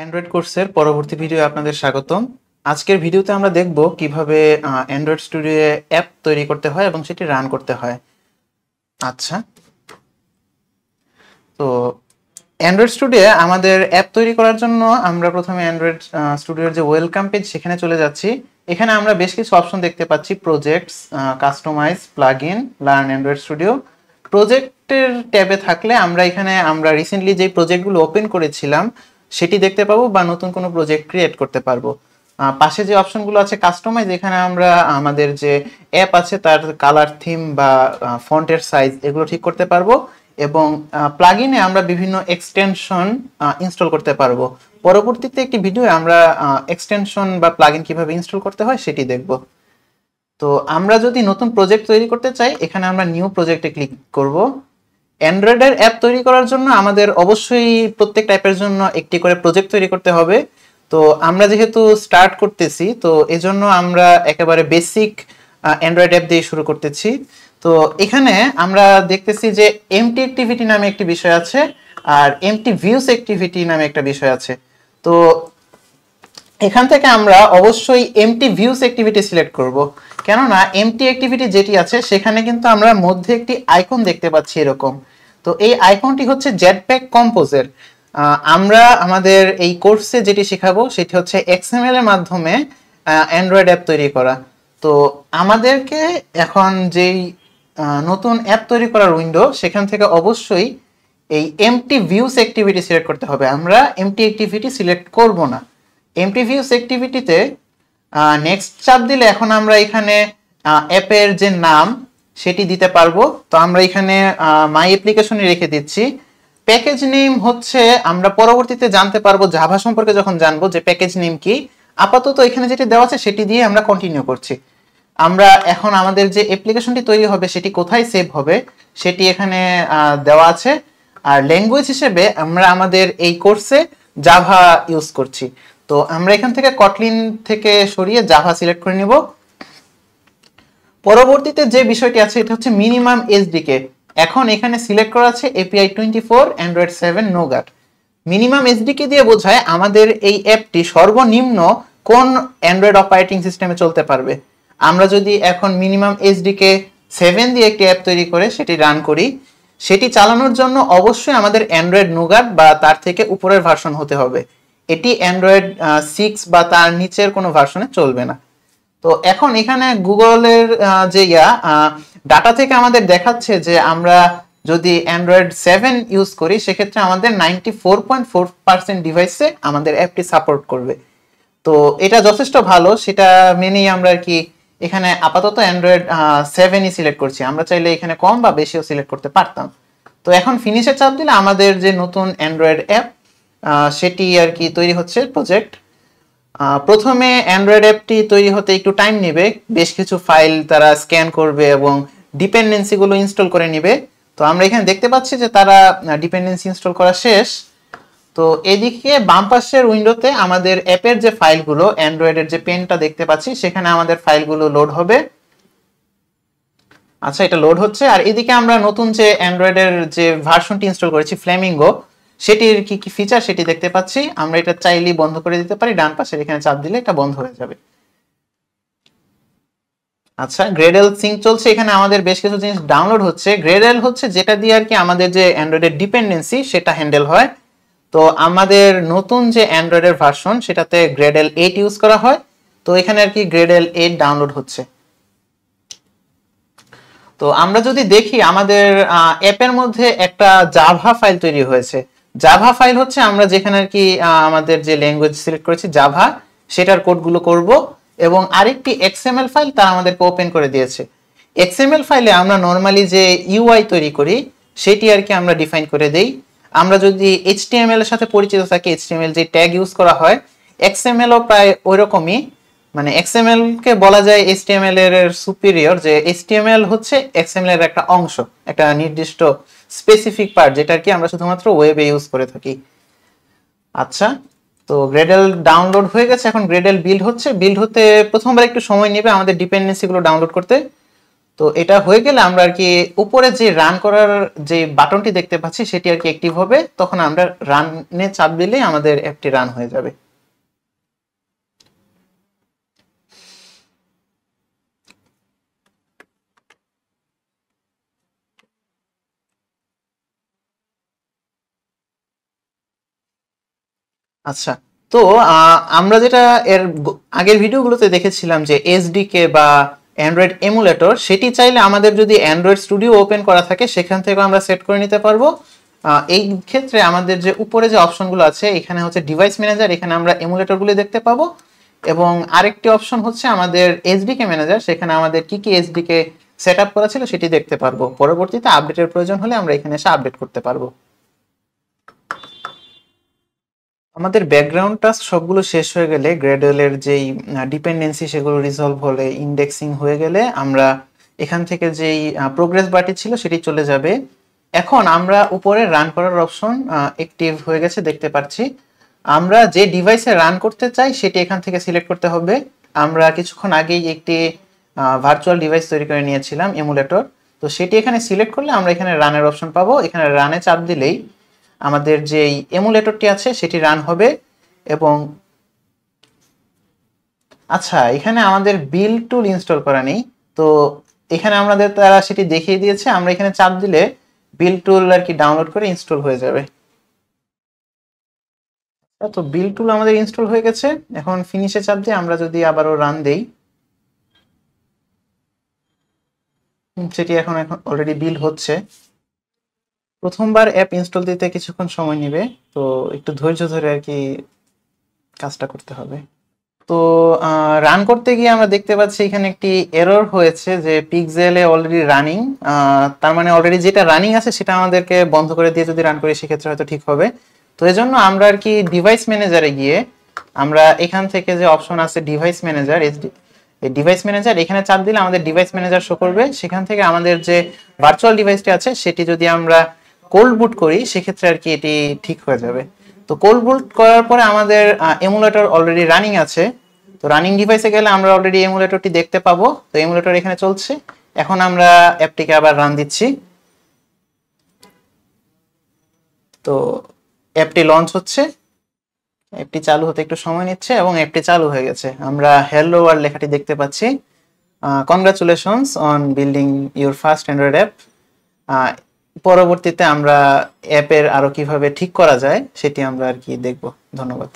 Android কোর্সের পরবর্তী video আপনাদের স্বাগতম। আজকের ভিডিওতে আমরা দেখব কিভাবে অ্যান্ড্রয়েড স্টুডিওয়ে অ্যাপ তৈরি করতে হয় এবং সেটি রান করতে হয়। আচ্ছা, তো অ্যান্ড্রয়েড স্টুডিওয়ে আমাদের অ্যাপ তৈরি করার জন্য আমরা প্রথমে অ্যান্ড্রয়েড স্টুডিওর যে ওয়েলকাম পেজ সেখানে চলে যাচ্ছি। এখানে আমরা বেশ কিছু অপশন দেখতে পাচ্ছি: projects, customize, plugin, learn Android Studio. প্রজেক্টের ট্যাবে থাকলে আমরা রিসেন্টলি যে প্রজেক্টগুলো ওপেন করেছিলাম সেটি দেখতে পাবো বা নতুন কোনো প্রজেক্ট ক্রিয়েট করতে পারবো। পাশে যে অপশনগুলো আছে কাস্টমাইজ, এখানে আমরা আমাদের যে অ্যাপ আছে তার কালার, থিম বা ফন্টের সাইজ এগুলো ঠিক করতে পারবো এবং প্লাগইনে আমরা বিভিন্ন এক্সটেনশন ইনস্টল করতে পারবো। পরবর্তীতে একটি ভিডিও আমরা এক্সটেনশন বা প্লাগইন কিভাবে ইনস্টল করতে হয় সেটি দেখব। তো আমরা যদি নতুন প্রজেক্ট তৈরি করতে চাই, এখানে আমরা নিউ প্রজেক্টে ক্লিক করব। অ্যান্ড্রয়েডের অ্যাপ তৈরি করার জন্য আমাদের অবশ্যই প্রত্যেক টাইপের জন্য একটি করে প্রজেক্ট তৈরি করতে হবে। তো আমরা যেহেতু স্টার্ট করতেছি, তো এজন্য আমরা একেবারে বেসিক অ্যান্ড্রয়েড অ্যাপ দিয়ে শুরু করতেছি। তো এখানে আমরা দেখতেছি যে এমটি অ্যাক্টিভিটি নামে একটি বিষয় আছে আর এমটি ভিউস অ্যাক্টিভিটি নামে একটা বিষয় আছে। তো এখান থেকে আমরা অবশ্যই এমটি ভিউস অ্যাক্টিভিটি সিলেক্ট করব, কেননা এমটি অ্যাক্টিভিটি যেটি আছে সেখানে কিন্তু আমরা মধ্যে একটি আইকন দেখতে পাচ্ছি এরকম। তো এই আইকনটি হচ্ছে জেটপ্যাক কম্পোজের। আমরা আমাদের এই কোর্সে যেটি শেখাবো সেটি হচ্ছে এক্সএমএল এর মাধ্যমে অ্যান্ড্রয়েড অ্যাপ তৈরি করা। তো আমাদেরকে এখন যেই নতুন অ্যাপ তৈরি করার উইন্ডো, সেখান থেকে অবশ্যই এই এমটি ভিউস অ্যাক্টিভিটি সিলেক্ট করতে হবে। আমরা এমটি অ্যাক্টিভিটি সিলেক্ট করব না। এমটি ভিউস অ্যাক্টিভিটিতে নেক্সট চাপ দিলে এখন আমরা এখানে অ্যাপের যে নাম সেটি দিতে পারবো। তো আমরা এখানে মাই অ্যাপ্লিকেশনে রেখে দিচ্ছি। প্যাকেজ নেম হচ্ছে আমরা পরবর্তীতে জানতে পারবো, জাভা সম্পর্কে যখন জানবো যে প্যাকেজ নেম কি। আপাতত এখানে যেটি দেওয়া আছে সেটি দিয়ে আমরা কন্টিনিউ করছি। আমরা এখন আমাদের যে অ্যাপ্লিকেশনটি তৈরি হবে সেটি কোথায় সেভ হবে সেটি এখানে দেওয়া আছে। আর ল্যাঙ্গুয়েজ হিসেবে আমরা আমাদের এই কোর্সে জাভা ইউজ করছি। তো আমরা এখান থেকে কটলিন থেকে সরিয়ে জাভা সিলেক্ট করে নিব। পরবর্তীতে যে বিষয়টি আছে এটা হচ্ছে মিনিমাম এসডিকে। এখন এখানে সিলেক্ট করা আছে API 24 Android 7 Nougat. Minimum SDK দিয়ে বোঝায় আমাদের এই অ্যাপটি সর্বনিম্ন কোন অ্যান্ড্রয়েড অপারেটিং সিস্টেমে চলতে পারবে। আমরা যদি এখন মিনিমাম এসডিকে 7 দিয়ে একটি অ্যাপ তৈরি করে সেটি রান করি, সেটি চালানোর জন্য অবশ্যই আমাদের অ্যান্ড্রয়েড নোগাট বা তার থেকে উপরের ভার্সন হতে হবে। এটি অ্যান্ড্রয়েড 6 বা তার নিচের কোনো ভার্সনে চলবে না। তো এখন এখানে গুগলের যে ডাটা থেকে আমাদের দেখাচ্ছে যে আমরা যদি অ্যান্ড্রয়েড 7 ইউজ করি সেক্ষেত্রে আমাদের 94.4% ডিভাইসে আমাদের অ্যাপটি সাপোর্ট করবে। তো এটা যথেষ্ট ভালো, সেটা মেনেই আমরা আর কি এখানে আপাতত অ্যান্ড্রয়েড 7ই সিলেক্ট করছি। আমরা চাইলে এখানে কম বা বেশিও সিলেক্ট করতে পারতাম। তো এখন ফিনিশে চাপ দিলে আমাদের যে নতুন অ্যান্ড্রয়েড অ্যাপ সেটি আর কি তৈরি হচ্ছে প্রজেক্ট। প্রথমে অ্যান্ড্রয়েড অ্যাপটি তৈরি হতে একটু টাইম নেবে, বেশ কিছু ফাইল তারা স্ক্যান করবে এবং ডিপেন্ডেন্সিগুলো ইনস্টল করে নেবে। তো আমরা এখানে দেখতে পাচ্ছি যে তারা ডিপেন্ডেন্সি ইনস্টল করা শেষ। তো এদিকে বাম পাশের উইন্ডোতে আমাদের অ্যাপের যে ফাইলগুলো, অ্যান্ড্রয়েডের যে পেনটা দেখতে পাচ্ছি সেখানে আমাদের ফাইলগুলো লোড হবে। আচ্ছা, এটা লোড হচ্ছে। আর এদিকে আমরা নতুন যে অ্যান্ড্রয়েডের যে ভার্সনটি ইনস্টল করেছি ফ্লেমিঙ্গো, সেটির কি কি ফিচার সেটি দেখতে পাচ্ছি। আমরা এটা চাইলেই বন্ধ করে দিতে পারি, ডান পাশের এখানে চাপ দিলে এটা বন্ধ হয়ে যাবে। আচ্ছা, গ্রেডেল সিঙ্ক চলছে। এখানে আমাদের বেশ কিছু জিনিস ডাউনলোড হচ্ছে। গ্রেডেল হচ্ছে যেটা দিয়ে আর কি আমাদের যে অ্যান্ড্রয়েডের ডিপেন্ডেন্সি সেটা হ্যান্ডেল হয়। তো আমাদের নতুন যে অ্যান্ড্রয়েডের ভার্সন সেটাতে গ্রেডেল 8 ইউজ করা হয়। তো এখানে আর কি গ্রেডেল 8 ডাউনলোড হচ্ছে। তো আমরা যদি দেখি আমাদের অ্যাপের মধ্যে একটা জাভা ফাইল তৈরি হয়েছে। জাভা ফাইল হচ্ছে আমরা যেখানে আর কি আমাদের যে ল্যাঙ্গুয়েজ সিলেক্ট করেছি জাভা, সেটার কোডগুলো করব। এবং আরেকটি এক্সএমএল ফাইল তারা আমাদেরকে ওপেন করে দিয়েছে। এক্সএমএল ফাইলে আমরা নর্মালি যে ইউআই তৈরি করি সেটি আর কি আমরা ডিফাইন করে দেই। আমরা যদি এইচটিএমএল এর সাথে পরিচিত থাকি, এইচটিএমএল যে ট্যাগ ইউজ করা হয়, এক্সএমএলও প্রায় ওইরকমই। মানে এক্সএমএল কে বলা যায় এইচটিএমএল এর সুপিরিয়র, যে এইচটিএমএল হচ্ছে এক্সএমএল এর একটা অংশ, একটা নির্দিষ্ট স্পেসিফিক পার্ট যেটা কি আমরা শুধুমাত্র ওয়েবে ইউজ করে থাকি। আচ্ছা, তো গ্রেডেল ডাউনলোড হয়ে গেছে। এখন গ্রেডেল বিল্ড হচ্ছে। বিল্ড হতে প্রথমবার একটু সময় নেবে আমাদের ডিপেন্ডেন্সি গুলো ডাউনলোড করতে। তো এটা হয়ে গেলে আমরা আর কি উপরে যে রান করার যে বাটনটি দেখতে পাচ্ছি সেটি আর কি অ্যাক্টিভ হবে, তখন আমরা রানে চাপ দিলেই আমাদের অ্যাপটি রান হয়ে যাবে। আচ্ছা, তো আমরা যেটা এর আগের ভিডিওগুলোতে দেখেছিলাম যে এসডিকে বা অ্যান্ড্রয়েড এমুলেটর, সেটি চাইলে আমাদের যদি অ্যান্ড্রয়েড স্টুডিও ওপেন করা থাকে সেখান থেকে আমরা সেট করে নিতে পারবো। এই ক্ষেত্রে আমাদের যে উপরে যে অপশনগুলো আছে এখানে হচ্ছে ডিভাইস ম্যানেজার, এখানে আমরা এমুলেটরগুলি দেখতে পাবো, এবং আরেকটি অপশন হচ্ছে আমাদের এসডিকে ম্যানেজার, সেখানে আমাদের কি কি এসডিকে সেট আপ করা ছিল সেটি দেখতে পারবো। পরবর্তীতে আপডেটের প্রয়োজন হলে আমরা এখানে এসে আপডেট করতে পারবো। আমাদের ব্যাকগ্রাউন্ড টাস্ক সবগুলো শেষ হয়ে গেলে, গ্রেডলের যেই ডিপেন্ডেন্সি সেগুলো রিজলভ হলে, ইন্ডেক্সিং হয়ে গেলে আমরা এখান থেকে যেই প্রোগ্রেস বারটি ছিল সেটি চলে যাবে। এখন আমরা উপরে রান করার অপশন অ্যাক্টিভ হয়ে গেছে দেখতে পাচ্ছি। আমরা যে ডিভাইসে রান করতে চাই সেটি এখান থেকে সিলেক্ট করতে হবে। আমরা কিছুক্ষণ আগেই একটি ভার্চুয়াল ডিভাইস তৈরি করে নিয়েছিলাম এমুলেটর, তো সেটি এখানে সিলেক্ট করলে আমরা এখানে রানের অপশন পাবো। এখানে রানে চাপ দিলেই আমাদের যেই এমুলেটরটি আছে সেটি রান হবে। এবং আচ্ছা, এখানে আমাদের বিল্ড টুল ইনস্টল করা নেই, তো এখানে আমাদের তারা সেটি দেখিয়ে দিয়েছে। আমরা এখানে চাপ দিলে বিল্ড টুল আর কি ডাউনলোড করে ইনস্টল হয়ে যাবে। তো বিল্ড টুল আমাদের ইনস্টল হয়ে গেছে। এখন ফিনিশে চাপ দিয়ে আমরা যদি আবারও রান দেই, সেটি এখন অলরেডি বিল্ড হচ্ছে। প্রথমবার অ্যাপ ইনস্টল দিতে কিছুক্ষণ সময় নেবে, তো একটু ধৈর্য ধরে আর কি কাজটা করতে হবে। তো রান করতে গিয়ে আমরা দেখতে পাচ্ছি এখানে একটি এরর হয়েছে যে পিক্সেলে অলরেডি রানিং, তার মানে অলরেডি যেটা রানিং আছে সেটা আমাদেরকে বন্ধ করে দিয়ে যদি রান করি সেক্ষেত্রে হয়তো ঠিক হবে। তো এই জন্য আমরা আর কি ডিভাইস ম্যানেজারে গিয়ে আমরা এখান থেকে যে অপশন আছে ডিভাইস ম্যানেজার, ডিভাইস ম্যানেজার, এখানে চাপ দিলে আমাদের ডিভাইস ম্যানেজার শো করবে। সেখান থেকে আমাদের যে ভার্চুয়াল ডিভাইসটি আছে সেটি যদি আমরা কোল্ড বুট করি সেক্ষেত্রে আর কি এটি ঠিক হয়ে যাবে। তো কোল্ড বুট করার পরে আমাদের এমুলেটর অলরেডি রানিং আছে। তো রানিং ডিভাইসে গেলে আমরা অলরেডি এমুলেটরটি দেখতে পাবো। তো এমুলেটর এখানে চলছে। এখন আমরা অ্যাপটিকে আবার রান দিচ্ছি। তো অ্যাপটি লঞ্চ হচ্ছে, অ্যাপটি চালু হতে একটু সময় নিচ্ছে এবং অ্যাপটি চালু হয়ে গেছে। আমরা হ্যালো ওয়ার্ল্ড লেখাটি দেখতে পাচ্ছি। Congratulations on building your first Android app. পরবর্তীতে আমরা অ্যাপের আরো কিভাবে ঠিক করা যায় সেটি আমরা আর কি দেখব। ধন্যবাদ।